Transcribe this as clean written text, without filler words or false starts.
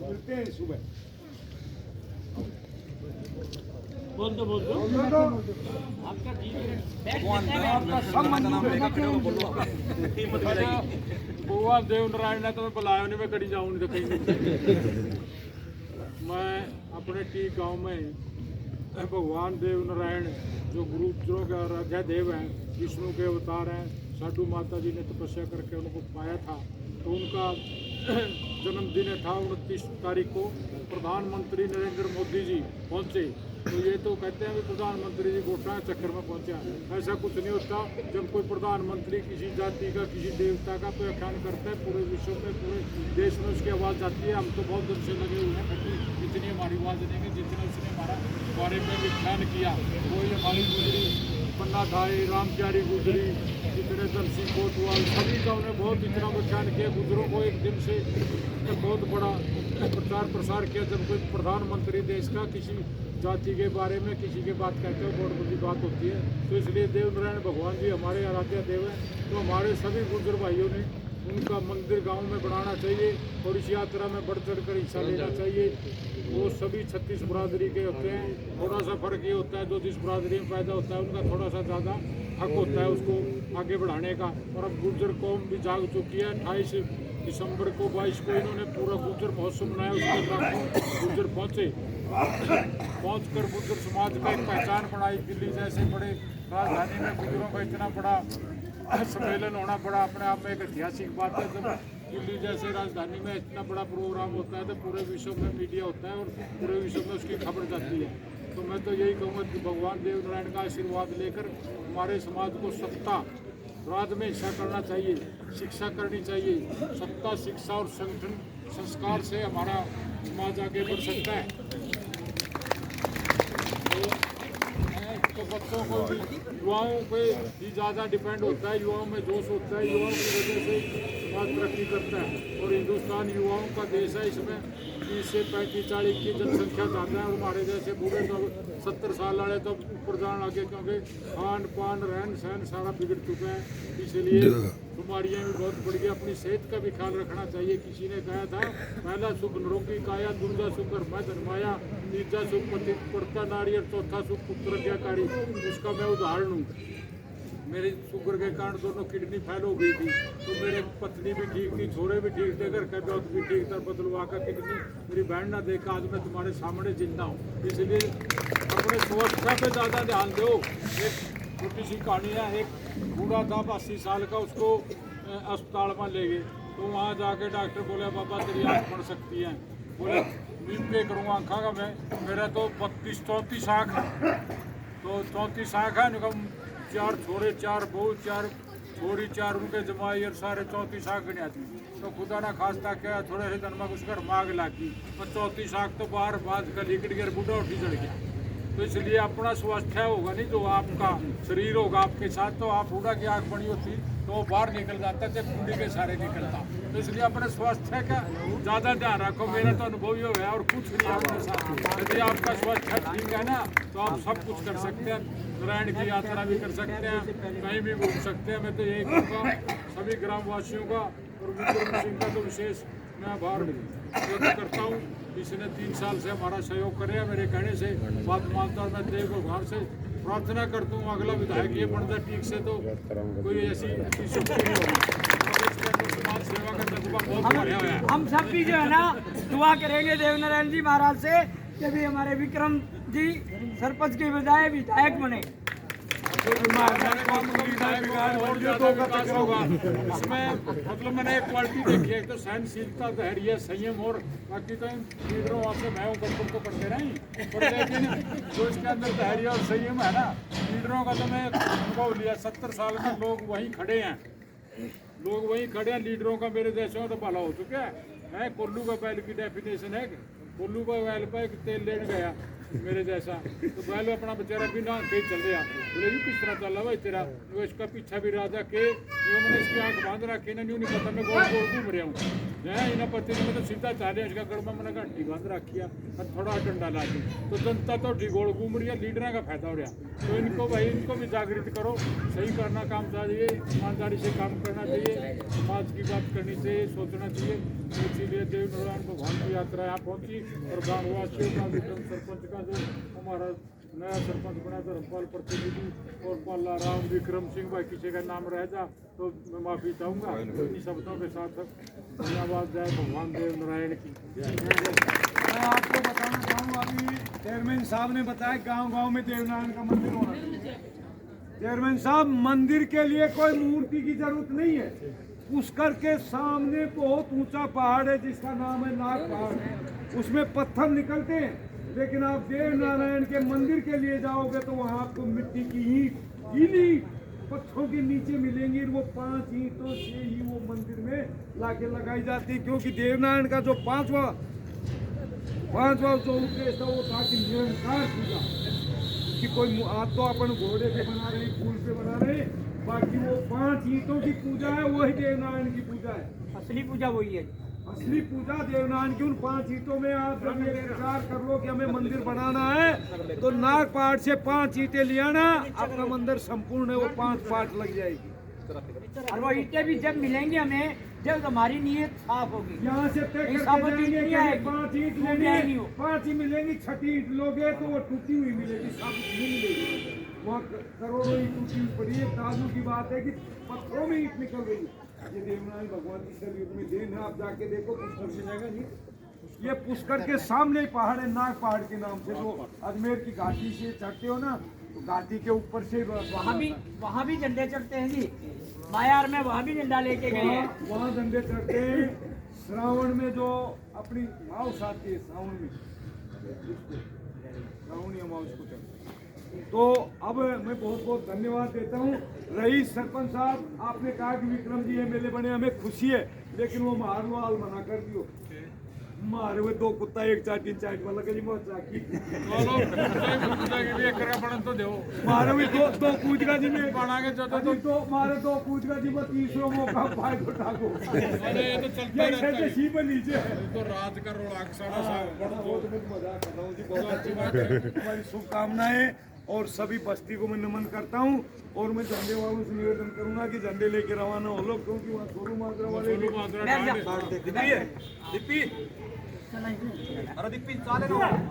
मिलते हैं सुबह। बोल दो आपका भगवान देव नारायण ने तुम्हें बुलाया नहीं, मैं कड़ी जाऊँ नहीं तो कहीं। मैं अपने टी गांव में भगवान देव नारायण जो गुरुजरों के आराध्य देव हैं, विष्णु के अवतार हैं, साधु माता जी ने तपस्या करके उनको पाया था, तो उनका जन्मदिन था 29 तारीख को। प्रधानमंत्री नरेंद्र मोदी जी पहुंचे, तो ये तो कहते हैं कि प्रधानमंत्री जी गोटा चक्कर में पहुंचा। ऐसा कुछ नहीं होता। जब कोई प्रधानमंत्री किसी जाति का, किसी देवता का व्याख्यान करता है, पूरे विश्व में, पूरे देश में उसकी आवाज़ जाती है। हम तो बहुत दिन से लगे हुए हैं कि जितनी हमारी आवाज़ देंगे, जितने उसने हमारा बारे में व्याख्यान किया, वही हमारी गुजरी पन्ना धाई, रामचारी गुजरी, जितने दलसी कोतवाल, सभी का उन्हें बहुत इतना व्याख्यान किया। गुजरों को एक दिन से बहुत बड़ा प्रचार प्रसार किया। जब कोई प्रधानमंत्री देश का किसी जाति के बारे में किसी के बात कहते हो, बहुत बड़ी बात होती है। तो इसलिए देव नारायण भगवान जी हमारे आराध्य देव हैं। तो हमारे सभी गुजर भाइयों ने उनका मंदिर गांव में बनाना चाहिए और इस यात्रा में बढ़ चढ़ कर हिस्सा लेना चाहिए। वो सभी 36 बरादरी के होते हैं। थोड़ा सा फर्क ये होता है, जो जिस बरादरी में पैदा होता है उनका थोड़ा सा ज़्यादा हक होता है उसको आगे बढ़ाने का। और अब गुर्जर कौम भी जाग चुकी है। 28 दिसंबर को 22 को इन्होंने पूरा गुर्जर महोत्सव मनाया। उसमें लाखों गुर्जर पहुँच कर गुर्जर समाज का एक पहचान बनाई। दिल्ली जैसे बड़े राजधानी में गुर्जरों का इतना बड़ा सम्मेलन होना बड़ा अपने आप में एक ऐतिहासिक बात है। जब दिल्ली जैसे राजधानी में इतना बड़ा प्रोग्राम होता है तो पूरे विश्व में मीडिया होता है और पूरे विश्व में उसकी खबर जाती है। तो मैं तो यही कहूँगा कि भगवान देव नारायण का आशीर्वाद लेकर हमारे समाज को सत्ता राज में हिस्सा करना चाहिए, शिक्षा करनी चाहिए। सत्ता, शिक्षा और संगठन संस्कार से हमारा समाज आगे बढ़ सकता है। तो बच्चों को भी, युवाओं पे ही ज़्यादा डिपेंड होता है। युवाओं में जोश होता है, युवाओं की वजह से समाज तरक्की करता है। और हिंदुस्तान युवाओं का देश है। इसमें 30 से 35-40 की जनसंख्या ज़्यादा है और हमारे जैसे बूढ़े तो 70 साल वाले तो ऊपर जाने लगे, क्योंकि खान पान रहन सहन सारा बिगड़ चुका है। इसलिए बीमारियाँ भी बहुत बढ़ गई। अपनी सेहत का भी ख्याल रखना चाहिए। किसी ने कहा था, पहला सुख निरोगी काया, दूसरा सुख मैं धर्माया, तीसरा सुख पति पड़ता नारी और चौथा सुख पुत्र आज्ञाकारी। उसका मैं उदाहरण हूँ। मेरी शुगर के कारण दोनों किडनी फेल हो गई थी, तो मेरे पत्नी भी ठीक थी, छोरे भी ठीक थे, घर का बहुत भी ठीक था। बदलवा का किडनी मेरी बहन ना देखा, आज मैं तुम्हारे सामने जिंदा हूँ। इसलिए अपने स्वास्थ्य पे ज़्यादा ध्यान दो। एक छोटी सी कहानी है। एक बूढ़ा था 80 साल का, उसको अस्पताल में ले गए। तो वहाँ जाके डॉक्टर बोले, बाबा तेरी आँख बढ़ सकती है। बोले नीम पे करूँगा आँखा का मैं, मेरा तो 32-34 आँख है। तो 34 आँख है, 4 छोरे 4 बहू 4 छोरी 4 उनके जमाई और सारे 34 आँख नहीं आती। तो खुदा ना खास्ता क्या थोड़े से दिन में उसका मांग लागी, तो 34 आँख तो बाहर बाज का लिकट गया, बूढ़ा उठी चढ़ गया। तो इसलिए अपना स्वास्थ्य होगा नहीं, जो आपका शरीर होगा आपके साथ, तो आप बूढ़ा की आँख बड़ी होती तो वो बाहर निकल जाता, जब बूढ़ी के सारे निकलता। तो इसलिए अपने स्वास्थ्य का ज़्यादा ध्यान रखो। मेरा तो अनुभव ही हो गया और कुछ नहीं आपके साथ। यदि आपका स्वास्थ्य ठीक है ना, तो आप सब कुछ कर सकते हैं। नारायण की यात्रा भी कर सकते हैं, कहीं भी घूम सकते हैं। मैं तो यही कहूँगा सभी ग्रामवासियों का और विक्रम सिंह का तो विशेष मैं आभार व्यक्त करता हूँ। इसने 3 साल से हमारा सहयोग करे, मेरे कहने से बात मानता और मैं देव भगवान से प्रार्थना करता हूँ अगला विधायक ये बनता ठीक से तो कोई ऐसी शक्ति नहीं होगी। समाज सेवा का जज्बा बहुत बढ़िया है। हम सब भी जो है ना दुआ करेंगे देव नारायण जी महाराज से कि भी हमारे विक्रम जी सरपंच के बजाय विधायक बने। इसमें मतलब मैंने एक क्वालिटी देखी है, तो सहनशीलता, धैर्य, संयम और बाकी तो लीडरों आपसे मैं हूँ बचपन को पढ़ते नहीं, पर लेकिन जो इसके अंदर धैर्य और संयम है ना, लीडरों का तो मैं अनुभव लिया। 70 साल में लोग वहीं खड़े हैं, लीडरों का मेरे देशों में तो भला हो चुका है। कोल्लू का बैल की डेफिनेशन है, कोल्लू का बैल पर एक तेल लेने गया मेरे जैसा, तो बैल अपना बेचारा बिना कहीं चल रहा। बोले यू किस तरह चल रहा भाई तेरा, वो इसका पीछा भी राजा के मैंने इसकी आँख बांध रखी ना, नहीं पता मैं गोल गोल घूम रहा हूँ। नहीं इन्हें पति ने तो सीधा 40 का गड़बा मैंने घंटी बंद रखी है और थोड़ा डंडा ला दी तो जनता तो ढिगोड़ घूम रही है, लीडर का फायदा हो रहा। तो इनको भाई इनको भी जागृत करो, सही करना काम चाहिए, ईमानदारी से काम करना चाहिए, समाज की बात करनी चाहिए, सोचना चाहिए। तो इसीलिए देव नारायण भगवान की यात्रा यहाँ पहुँची और गाँववासियों का विक्रम सरपंच का जो हमारा नया सरपंच बना धर्मपाल प्रतिनिधि और पाला राम विक्रम सिंह भाई किसी का नाम रह जा तो मैं माफी चाहूँगा। इन्हीं शब्दों के साथ धन्यवाद। जय भगवान देव नारायण की मैं आपको बताना चाहूँगा, अभी चेयरमैन साहब ने बताया गांव-गांव में देवनारायण का मंदिर होना चाहिए। चेयरमैन साहब, मंदिर के लिए कोई मूर्ति की जरूरत नहीं है। पुष्कर के सामने बहुत ऊंचा पहाड़ है जिसका नाम है नाग पहाड़, उसमें पत्थर निकलते हैं, लेकिन आप देव नारायण के मंदिर के लिए जाओगे तो वहाँ आपको मिट्टी की ईंट गीली पत्थरों के नीचे मिलेंगी। वो 5 ईंटों से ही वो मंदिर में लाके लगाई जाती है, क्योंकि देवनारायण का जो पांचवा जो उद्देश्य था वो था कि निरंकार पूजा कि कोई आप तो अपन घोड़े पे बना रहे, फूल पे बना रहे, बाकी वो 5 ईंटों की पूजा है, वही देवनारायण की पूजा है। असली पूजा वही है। असली पूजा देवनारायण की उन 5 ईंटों में आप जब ये विचार कर लो कि हमें मंदिर बनाना है तो नाग पहाड़ से 5 ईंटें ले आना, आपका मंदिर संपूर्ण है, वो 5 पार्ट लग जाएगी। और वो ईंटें भी जब मिलेंगी हमें, जब हमारी नीयत साफ होगी। यहाँ से तय करके जाएंगे कि 5 ईंट लेंगे, 5 ही मिलेंगी, 6ठी ईंट लोगे तो वो टूटी हुई मिलेगी, साबुत नहीं मिलेगी। वहाँ करोड़ों ईंट टूटी हुई पड़ी है। ताजू की बात है कि पत्थरों में ईंट निकल रही है। ये देवनारायण भगवान की कलयुग में देन है। आप जाके देखो पुष्कर से जाएगा जी, ये पुष्कर के सामने ही पहाड़ है, नाग पहाड़ के नाम से। जो अजमेर की घाटी से चढ़ते हो ना, तो घाटी के ऊपर से वहाँ भी झंडे चढ़ते हैं जी, मायार में वहाँ भी झंडा लेके गए हैं। वहाँ झंडे चढ़ते हैं। श्रावण में जो अपनी माउस आती है, श्रावण में श्रावणी अमावस को चढ़ते हैं। तो अब मैं बहुत बहुत धन्यवाद देता हूँ। रही सरपंच साहब, आपने कहा कि विक्रम जी एमएलए बने, हमें खुशी है, लेकिन वो मारवाल मना कर दियो। मारे हुए 2 कुत्ता एक चाटी चाट वाला कहीं बहुत चाकी चलो पूजा की भी एक करा पड़न तो देओ मारे हुए दो पूज का जी में बना के चलो तो मारे 2 पूज का जी में तीसरा मौका पाए को ठाको। अरे ये तो चलता ये रहता है, सी पर नीचे है। ये तो राज का रोलाक साढ़ा साहब बहुत मजाक कर रहा हूँ जी, बहुत अच्छी बात है। हमारी शुभकामनाएं और सभी बस्ती को मैं नमन करता हूँ। और मैं झंडे वालों से निवेदन करूंगा कि झंडे लेके रवाना हो लोग, क्योंकि वहाँ सोनू माजरा वाले माजरा बैठ जा। दिप्पी दिप्पी अरे दिप्पी चाले ना